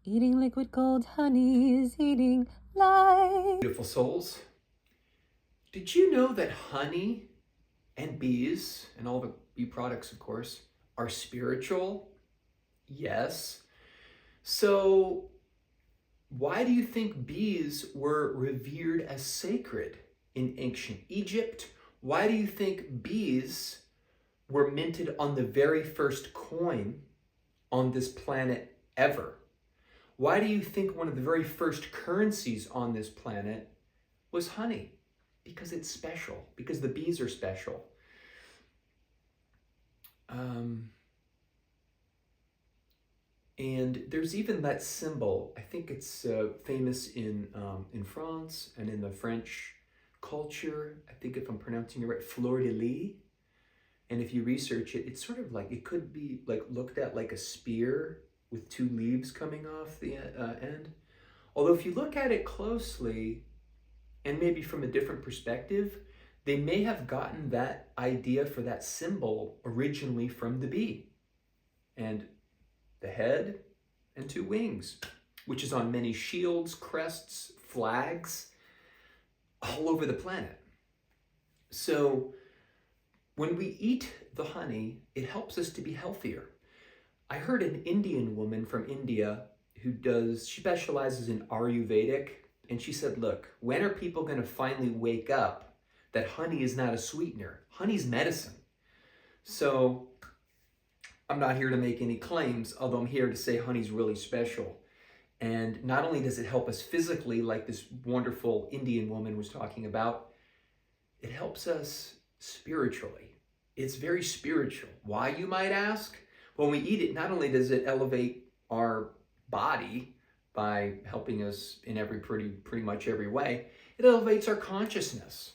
Eating liquid gold honey is eating life. Beautiful souls. Did you know that honey and bees, and all the bee products, of course, are spiritual? Yes. So, why do you think bees were revered as sacred in ancient Egypt? Why do you think bees were minted on the very first coin on this planet ever? Why do you think one of the very first currencies on this planet was honey? Because it's special, because the bees are special. And there's even that symbol, I think it's famous in France and in the French culture. I think if I'm pronouncing it right, fleur de lis. And if you research it, it's sort of like, it could be like looked at like a spear with two leaves coming off the end. Although if you look at it closely, and maybe from a different perspective, they may have gotten that idea for that symbol originally from the bee. And the head and two wings, which is on many shields, crests, flags, all over the planet. So when we eat the honey, it helps us to be healthier. I heard an Indian woman from India she specializes in Ayurvedic, and she said, look, when are people going to finally wake up that honey is not a sweetener? Honey's medicine. So I'm not here to make any claims, although I'm here to say honey's really special. And not only does it help us physically, like this wonderful Indian woman was talking about, it helps us spiritually. It's very spiritual. Why, you might ask? When we eat it, not only does it elevate our body by helping us in pretty much every way, it elevates our consciousness.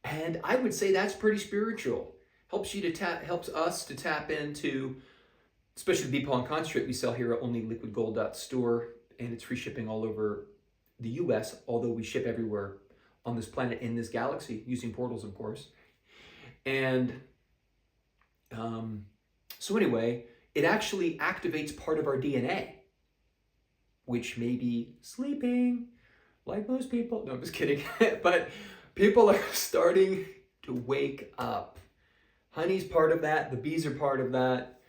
And I would say that's pretty spiritual. Helps us to tap into, especially the bee pollen concentrate we sell here at only liquidgold.store, and it's free shipping all over the US, although we ship everywhere on this planet, in this galaxy, using portals, of course. And so anyway, it actually activates part of our DNA, which may be sleeping, like most people. No, I'm just kidding. But people are starting to wake up. Honey's part of that. The bees are part of that.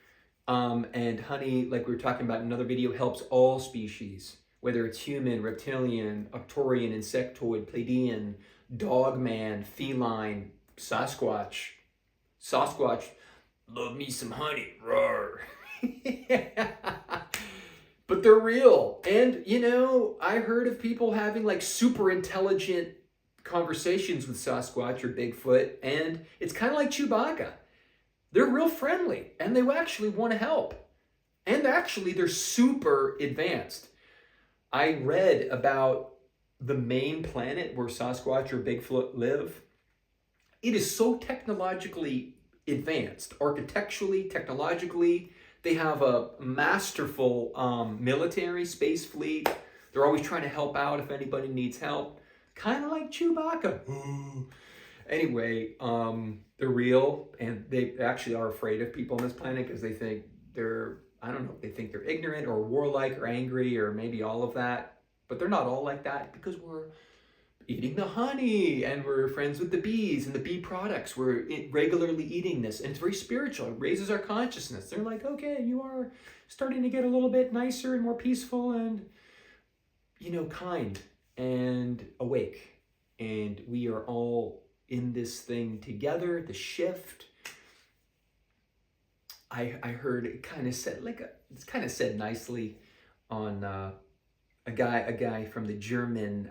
And honey, like we were talking about in another video, helps all species, whether it's human, reptilian, Arcturian, insectoid, Pleiadian, dogman, feline, Sasquatch. Sasquatch, love me some honey, roar. But they're real. And, I heard of people having like super intelligent conversations with Sasquatch or Bigfoot, and it's kind of like Chewbacca. They're real friendly, and they actually want to help. And actually, they're super advanced. I read about the main planet where Sasquatch or Bigfoot live. It is so technologically advanced, architecturally, technologically. They have a masterful military space fleet. They're always trying to help out if anybody needs help. Kind of like Chewbacca. Anyway, they're real, and they actually are afraid of people on this planet because they think they think they're ignorant or warlike or angry or maybe all of that. But they're not all like that because we're eating the honey and we're friends with the bees and the bee products. We're regularly eating this, and it's very spiritual. It raises our consciousness. They're like, okay, you are starting to get a little bit nicer and more peaceful and, kind and awake. And we are all in this thing together, the shift. I heard it kind of said, it's kind of said nicely on a guy from the German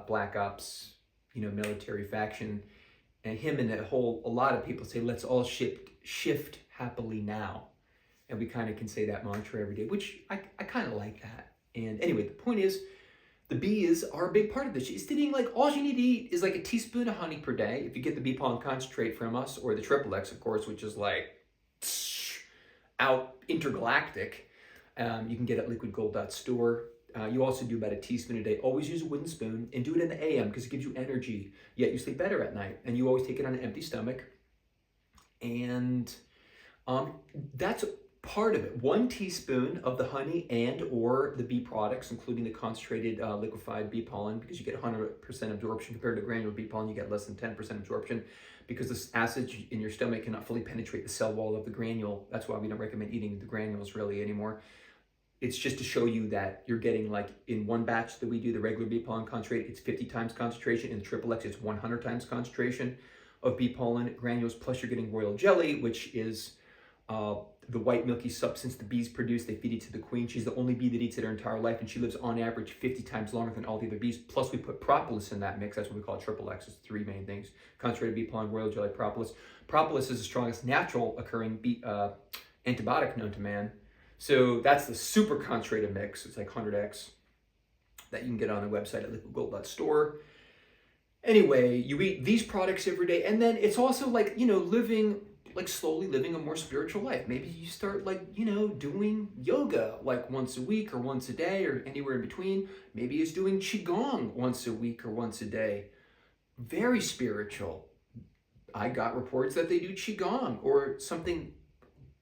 Black Ops, military faction, and him and a lot of people say, let's all shift happily now. And we kind of can say that mantra every day, which I kind of like that. And anyway, the point is, the bees are a big part of this. It's eating all you need to eat is like a teaspoon of honey per day. If you get the bee pollen concentrate from us, or the triple X, of course, which is out intergalactic, you can get it at liquidgold.store. You also do about a teaspoon a day. Always use a wooden spoon, and do it in the AM because it gives you energy. Yet you sleep better at night, and you always take it on an empty stomach. And that's part of it. 1 teaspoon of the honey and or the bee products, including the concentrated liquefied bee pollen, because you get 100% absorption compared to granular bee pollen, you get less than 10% absorption because this acid in your stomach cannot fully penetrate the cell wall of the granule. That's why we don't recommend eating the granules really anymore. It's just to show you that you're getting, like in one batch that we do, the regular bee pollen concentrate, it's 50 times concentration. In the triple X, it's 100 times concentration of bee pollen granules, plus you're getting royal jelly, which is the white milky substance the bees produce. They feed it to the queen. She's the only bee that eats it her entire life, and she lives on average 50 times longer than all the other bees. Plus we put propolis in that mix. That's what we call triple X. It's 3 main things: concentrated bee pollen, royal jelly, propolis. Propolis is the strongest natural occurring antibiotic known to man. So that's the super concentrated mix. It's like 100X that you can get on the website at liquidgold.store. Anyway, you eat these products every day, and then it's also like, slowly living a more spiritual life. Maybe you start doing yoga like once a week or once a day or anywhere in between. Maybe it's doing qigong once a week or once a day. Very spiritual. I got reports that they do qigong or something.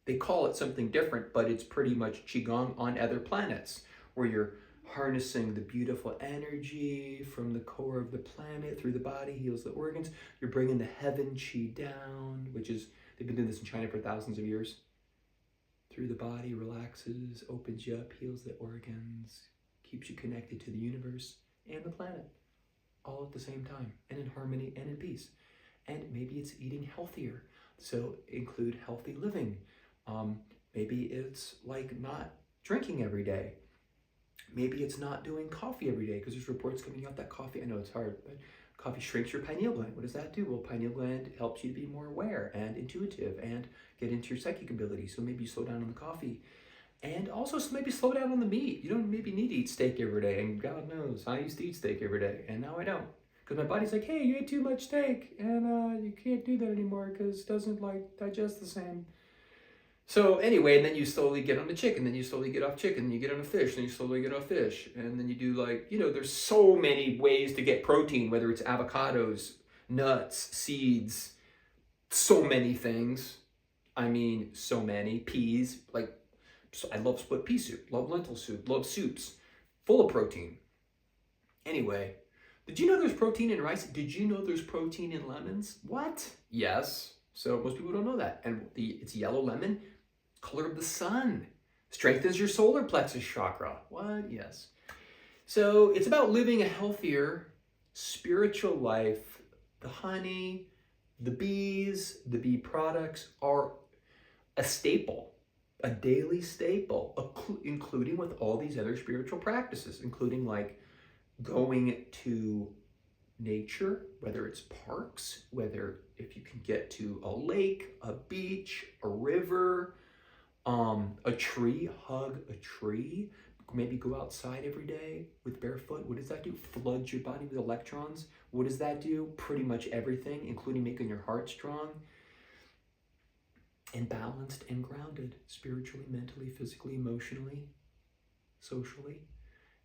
They call it something different, but it's pretty much qigong on other planets, where you're harnessing the beautiful energy from the core of the planet through the body, heals the organs. You're bringing the heaven qi down, which is, they've been doing this in China for thousands of years. Through the body, relaxes, opens you up, heals the organs, keeps you connected to the universe and the planet, all at the same time, and in harmony and in peace. And maybe it's eating healthier, so include healthy living. Maybe it's like not drinking every day. Maybe it's not doing coffee every day, because there's reports coming out that coffee, I know it's hard, but coffee shrinks your pineal gland. What does that do? Well, pineal gland helps you to be more aware and intuitive and get into your psychic ability. So maybe you slow down on the coffee, and also maybe slow down on the meat. You don't maybe need to eat steak every day. And God knows, I used to eat steak every day, and now I don't. Because my body's like, hey, you ate too much steak, and you can't do that anymore because it doesn't digest the same. So anyway, and then you slowly get on the chicken, then you slowly get off chicken, then you get on a fish, then you slowly get off fish. And then you do there's so many ways to get protein, whether it's avocados, nuts, seeds, so many things. I mean, so many. Peas, I love split pea soup, love lentil soup, love soups, full of protein. Anyway, did you know there's protein in rice? Did you know there's protein in lemons? What? Yes. So most people don't know that. And it's yellow lemon, color of the sun, strengthens your solar plexus chakra. What? Yes. So it's about living a healthier spiritual life. The honey, the bees, the bee products are a staple, a daily staple, including with all these other spiritual practices, including going to nature, whether it's parks, whether if you can get to a lake, a beach, a river, a tree, hug a tree, maybe go outside every day with barefoot. What does that do? Flood your body with electrons. What does that do? Pretty much everything, including making your heart strong and balanced and grounded spiritually, mentally, physically, emotionally, socially.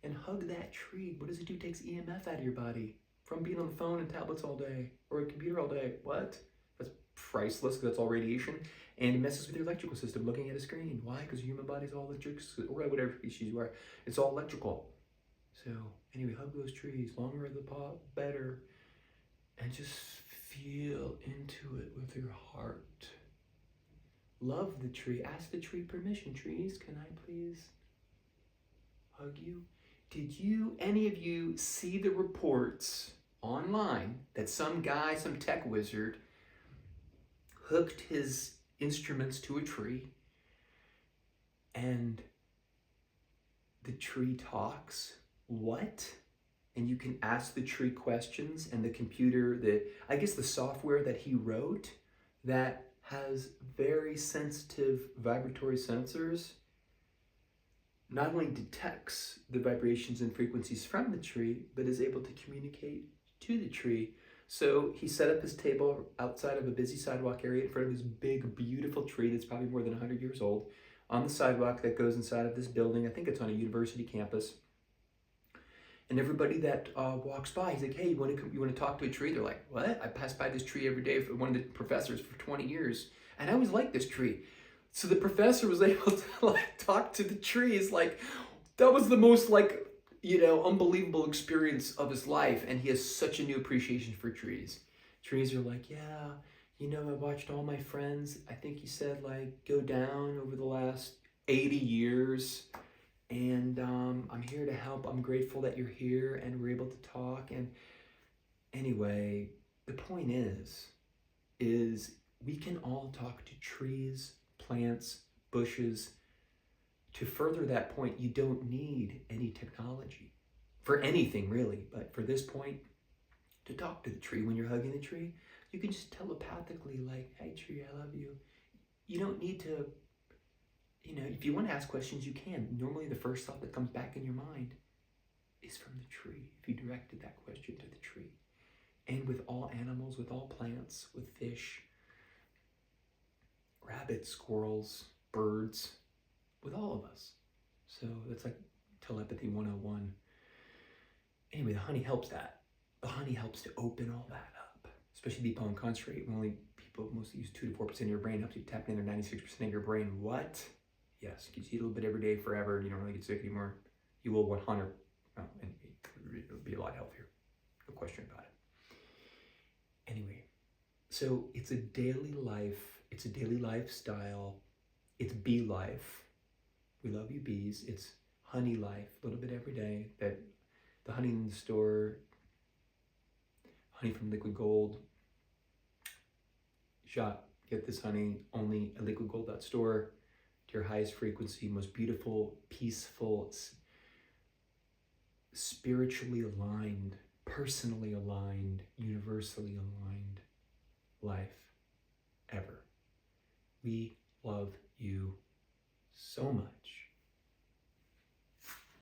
And hug that tree. What does it do? It takes EMF out of your body from being on the phone and tablets all day or a computer all day. What? That's priceless, because that's all radiation, and it messes with your electrical system looking at a screen. Why? Because the human body's all electric, or whatever species you are, it's all electrical. So anyway, hug those trees. Longer the pot, better. And just feel into it with your heart. Love the tree. Ask the tree permission. Trees, can I please hug you? Did any of you see the reports online that some guy, some tech wizard, hooked his instruments to a tree and the tree talks? What? And you can ask the tree questions, and the computer, the software that he wrote that has very sensitive vibratory sensors, not only detects the vibrations and frequencies from the tree, but is able to communicate to the tree. So he set up his table outside of a busy sidewalk area in front of this big, beautiful tree that's probably more than 100 years old, on the sidewalk that goes inside of this building. I think it's on a university campus. And everybody that walks by, he's like, hey, you want to talk to a tree? They're like, what? I pass by this tree every day for one of the professors for 20 years. And I always liked this tree. So the professor was able to like talk to the trees. Like that was the most like, unbelievable experience of his life. And he has such a new appreciation for trees. Trees are like, yeah, I watched all my friends, I think he said, like, go down over the last 80 years. And I'm here to help. I'm grateful that you're here and we're able to talk. And anyway, the point is we can all talk to trees, plants, bushes. To further that point, you don't need any technology for anything really, but for this point, to talk to the tree when you're hugging the tree, you can just telepathically, like, hey tree, I love you. You don't need to, if you want to ask questions, you can. Normally the first thought that comes back in your mind is from the tree, if you directed that question to the tree. And with all animals, with all plants, with fish, rabbits, squirrels, birds, with all of us. So that's like telepathy 101. Anyway, the honey helps that. The honey helps to open all that up, especially deep on concentrate. People mostly use 2 to 4% of your brain, helps you tap into 96% of your brain. What? Yes, you eat a little bit every day forever and you don't really get sick anymore. You will 100, and it'll be a lot healthier. No question about it. Anyway, so it's a daily life, it's a daily lifestyle, it's bee life. We love you bees. It's honey life, a little bit every day. That the honey in the store, honey from Liquid Gold, get this honey only at liquidgold.store, to your highest frequency, most beautiful, peaceful, spiritually aligned, personally aligned, universally aligned life ever. We love you so much.